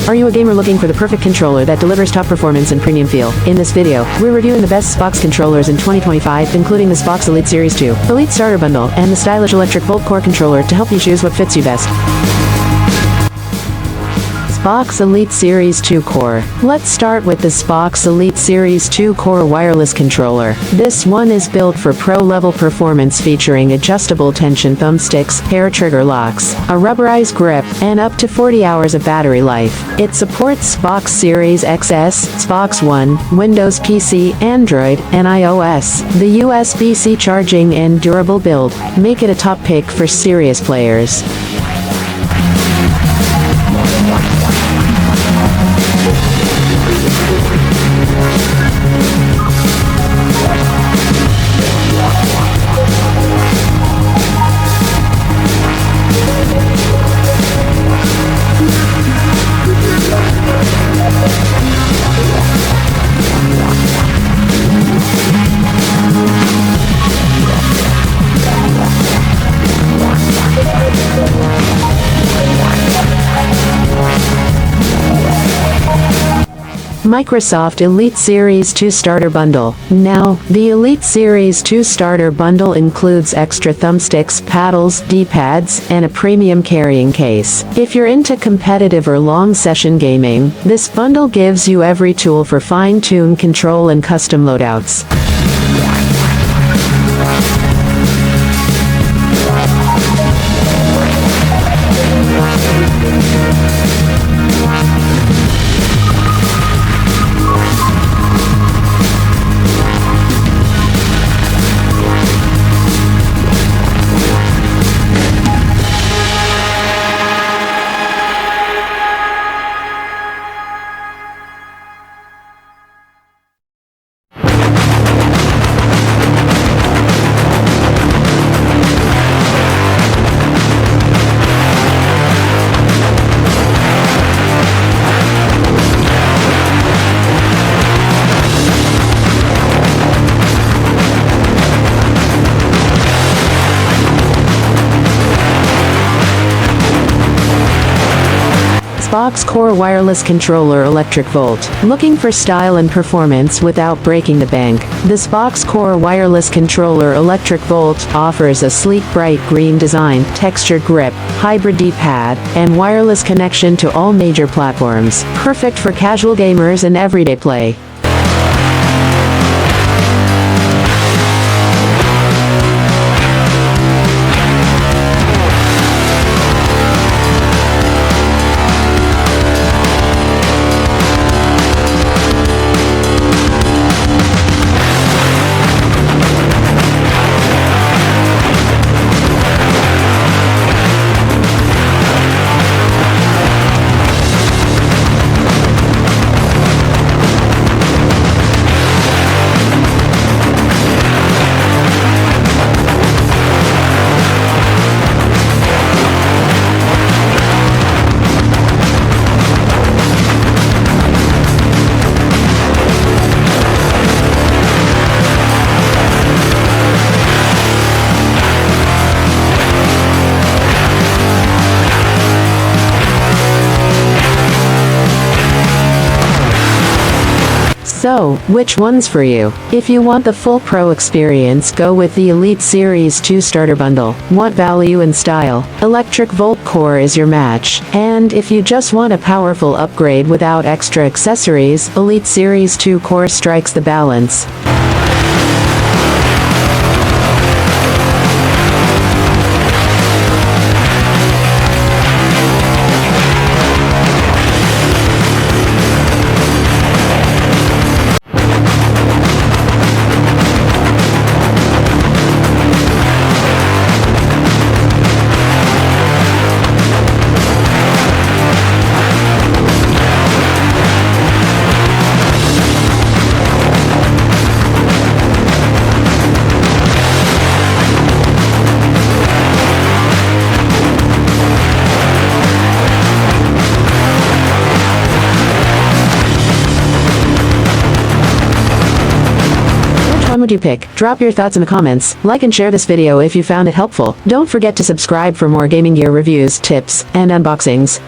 Are you a gamer looking for the perfect controller that delivers top performance and premium feel? In this video, we're reviewing the best Xbox controllers in 2025, including the Xbox Elite Series 2, Elite Starter Bundle, and the stylish electric Volt Core controller to help you choose what fits you best. Xbox Elite Series 2 Core. Let's start with the Xbox Elite Series 2 Core wireless controller. This one is built for pro-level performance, featuring adjustable tension thumbsticks, hair trigger locks, a rubberized grip, and up to 40 hours of battery life. It supports Xbox Series XS, Xbox One, Windows PC, Android, and iOS. The USB-C charging and durable build make it a top pick for serious players. Microsoft Elite Series 2 Starter Bundle. Now, the Elite Series 2 Starter Bundle includes extra thumbsticks, paddles, D-pads, and a premium carrying case. If you're into competitive or long session gaming, this bundle gives you every tool for fine-tuned control and custom loadouts. Xbox Core Wireless Controller Electric Volt. Looking for style and performance without breaking the bank? The Xbox Core Wireless Controller Electric Volt offers a sleek bright green design, textured grip, hybrid D-pad, and wireless connection to all major platforms. Perfect for casual gamers and everyday play. So, which one's for you? If you want the full pro experience, go with the Elite Series 2 Starter Bundle. Want value and style? Electric Volt Core is your match. And if you just want a powerful upgrade without extra accessories, Elite Series 2 Core strikes the balance. would you pick? Drop your thoughts in the comments, like and share this video if you found it helpful. Don't forget to subscribe for more gaming gear reviews, tips, and unboxings.